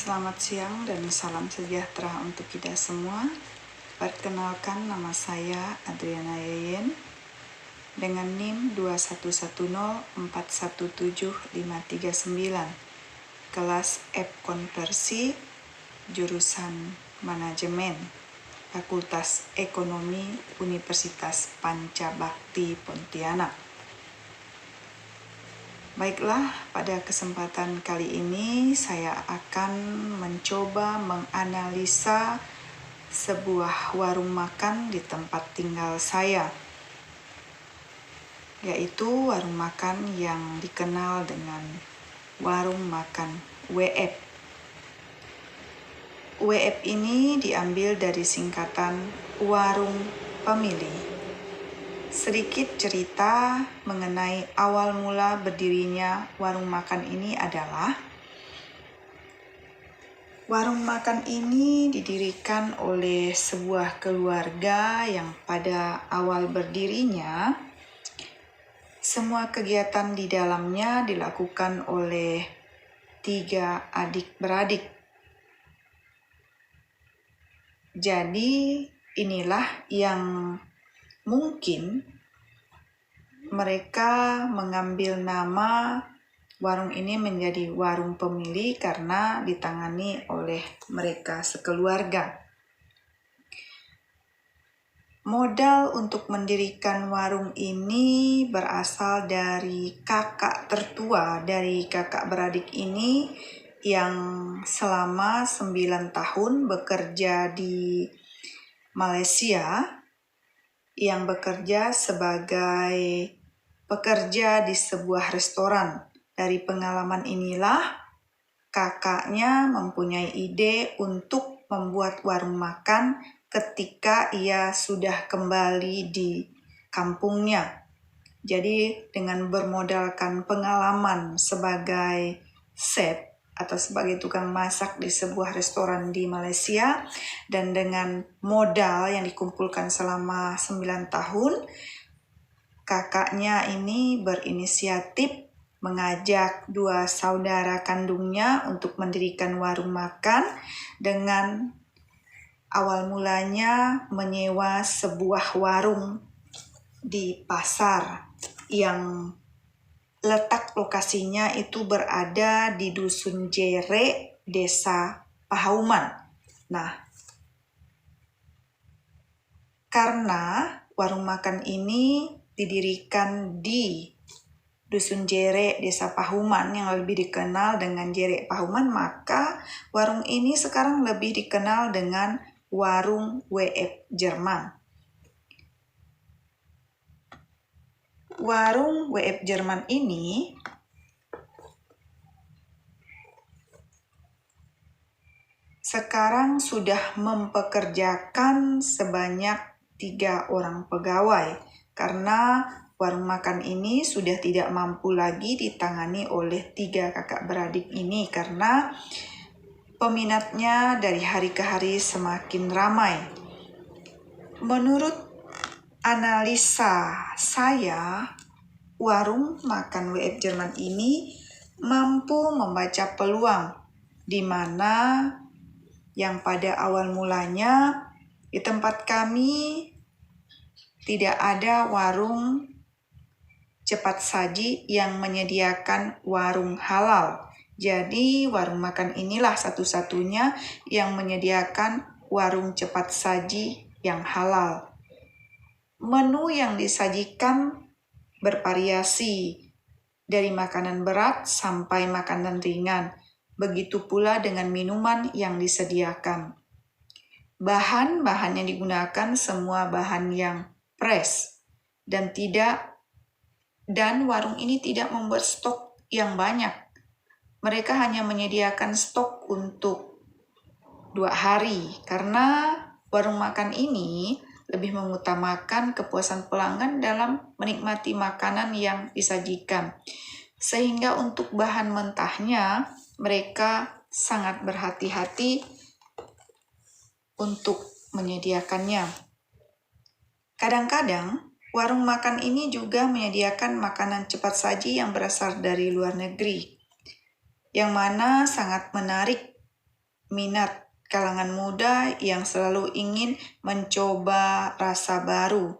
Selamat siang dan salam sejahtera untuk kita semua. Perkenalkan, nama saya Adriana Yeyen dengan NIM 211041759, kelas F Konversi, jurusan Manajemen, Fakultas Ekonomi Universitas Pancabakti Pontianak. Baiklah, pada kesempatan kali ini saya akan mencoba menganalisa sebuah warung makan di tempat tinggal saya, yaitu warung makan yang dikenal dengan warung makan WF. WF ini diambil dari singkatan warung pemilih. Sedikit cerita mengenai awal mula berdirinya warung makan ini adalah warung makan ini didirikan oleh sebuah keluarga yang pada awal berdirinya semua kegiatan di dalamnya dilakukan oleh 3 adik-beradik. Jadi inilah yang mungkin mereka mengambil nama warung ini menjadi warung pemilih karena ditangani oleh mereka sekeluarga. Modal untuk mendirikan warung ini berasal dari kakak tertua dari kakak beradik ini yang selama 9 tahun bekerja di Malaysia, yang bekerja sebagai pekerja di sebuah restoran. Dari pengalaman inilah kakaknya mempunyai ide untuk membuat warung makan ketika ia sudah kembali di kampungnya. Jadi dengan bermodalkan pengalaman sebagai chef atau sebagai tukang masak di sebuah restoran di Malaysia, dan dengan modal yang dikumpulkan selama 9 tahun, kakaknya ini berinisiatif mengajak 2 saudara kandungnya untuk mendirikan warung makan dengan awal mulanya menyewa sebuah warung di pasar yang letak lokasinya itu berada di Dusun Jere, Desa Pahauman. Nah, karena warung makan ini didirikan di Dusun Jere, Desa Pahauman yang lebih dikenal dengan Jere Pahauman, maka warung ini sekarang lebih dikenal dengan warung WF Jerman. Warung WF Jerman ini sekarang sudah mempekerjakan sebanyak 3 orang pegawai karena warung makan ini sudah tidak mampu lagi ditangani oleh 3 kakak beradik ini karena peminatnya dari hari ke hari semakin ramai. Menurut analisa saya, warung makan WF Jerman ini mampu membaca peluang di mana yang pada awal mulanya di tempat kami tidak ada warung cepat saji yang menyediakan warung halal. Jadi warung makan inilah satu-satunya yang menyediakan warung cepat saji yang halal. Menu yang disajikan bervariasi dari makanan berat sampai makanan ringan. Begitu pula dengan minuman yang disediakan. Bahan-bahan yang digunakan semua bahan yang fresh dan warung ini tidak membuat stok yang banyak. Mereka hanya menyediakan stok untuk 2 hari karena warung makan ini lebih mengutamakan kepuasan pelanggan dalam menikmati makanan yang disajikan. Sehingga untuk bahan mentahnya mereka sangat berhati-hati untuk menyediakannya. Kadang-kadang warung makan ini juga menyediakan makanan cepat saji yang berasal dari luar negeri, yang mana sangat menarik minat kalangan muda yang selalu ingin mencoba rasa baru.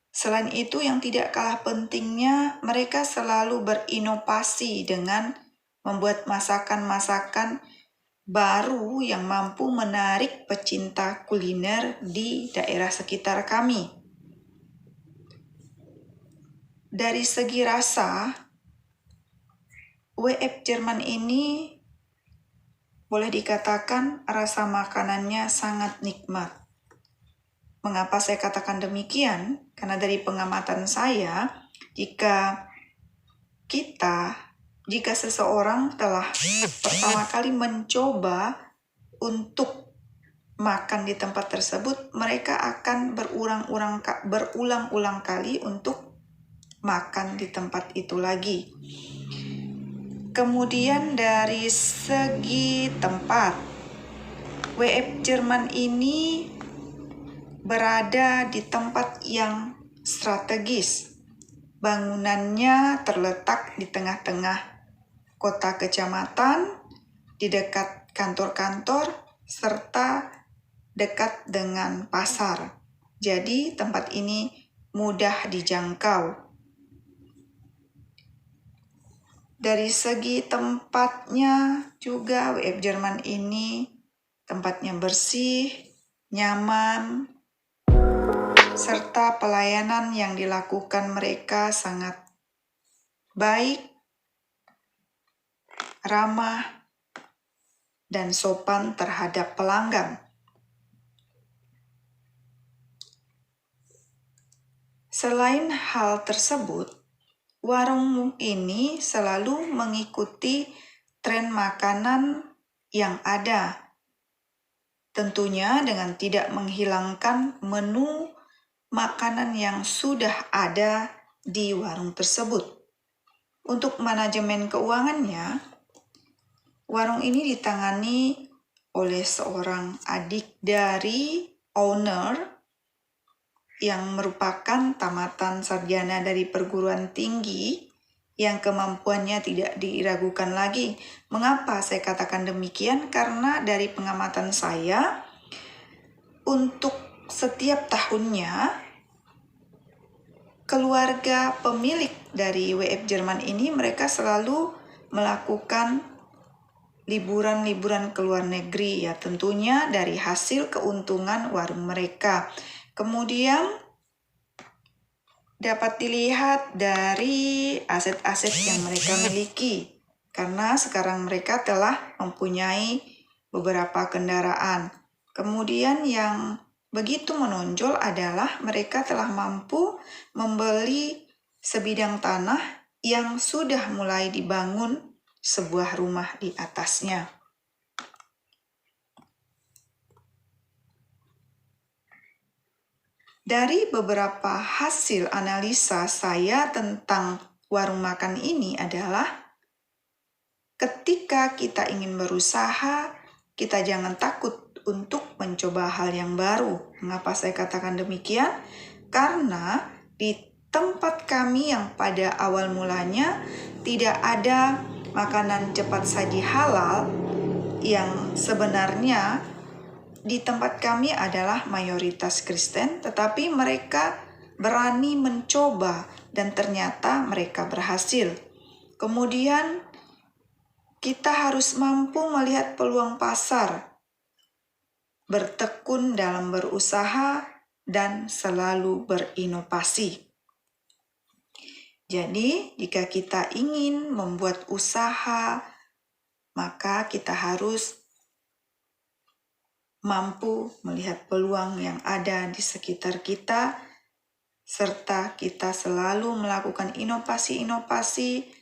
Selain itu, yang tidak kalah pentingnya, mereka selalu berinovasi dengan membuat masakan-masakan baru yang mampu menarik pecinta kuliner di daerah sekitar kami. Dari segi rasa, WF Jerman ini boleh dikatakan rasa makanannya sangat nikmat. Mengapa saya katakan demikian? Karena dari pengamatan saya, jika seseorang telah pertama kali mencoba untuk makan di tempat tersebut, mereka akan berulang-ulang kali untuk makan di tempat itu lagi. Kemudian dari segi tempat, WF Jerman ini berada di tempat yang strategis. Bangunannya terletak di tengah-tengah kota kecamatan, di dekat kantor-kantor, serta dekat dengan pasar. Jadi tempat ini mudah dijangkau. Dari segi tempatnya juga, WF Jerman ini tempatnya bersih, nyaman, serta pelayanan yang dilakukan mereka sangat baik, ramah, dan sopan terhadap pelanggan. Selain hal tersebut, warung ini selalu mengikuti tren makanan yang ada. Tentunya dengan tidak menghilangkan menu makanan yang sudah ada di warung tersebut. Untuk manajemen keuangannya, warung ini ditangani oleh seorang adik dari owner yang merupakan tamatan sarjana dari perguruan tinggi yang kemampuannya tidak diragukan lagi. Mengapa saya katakan demikian? Karena dari pengamatan saya, untuk setiap tahunnya, keluarga pemilik dari WF Jerman ini mereka selalu melakukan liburan-liburan ke luar negeri, ya tentunya dari hasil keuntungan warung mereka. Kemudian dapat dilihat dari aset-aset yang mereka miliki, karena sekarang mereka telah mempunyai beberapa kendaraan. Kemudian yang begitu menonjol adalah mereka telah mampu membeli sebidang tanah yang sudah mulai dibangun sebuah rumah di atasnya. Dari beberapa hasil analisa saya tentang warung makan ini adalah ketika kita ingin berusaha, kita jangan takut untuk mencoba hal yang baru. Mengapa saya katakan demikian? Karena di tempat kami yang pada awal mulanya tidak ada makanan cepat saji halal, yang sebenarnya di tempat kami adalah mayoritas Kristen, tetapi mereka berani mencoba dan ternyata mereka berhasil. Kemudian kita harus mampu melihat peluang pasar, bertekun dalam berusaha, dan selalu berinovasi. Jadi, jika kita ingin membuat usaha, maka kita harus mampu melihat peluang yang ada di sekitar kita, serta kita selalu melakukan inovasi-inovasi,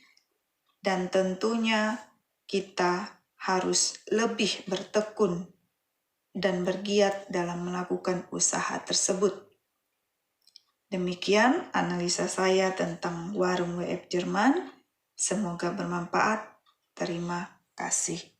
dan tentunya kita harus lebih bertekun dan bergiat dalam melakukan usaha tersebut. Demikian analisa saya tentang warung WF Jerman. Semoga bermanfaat. Terima kasih.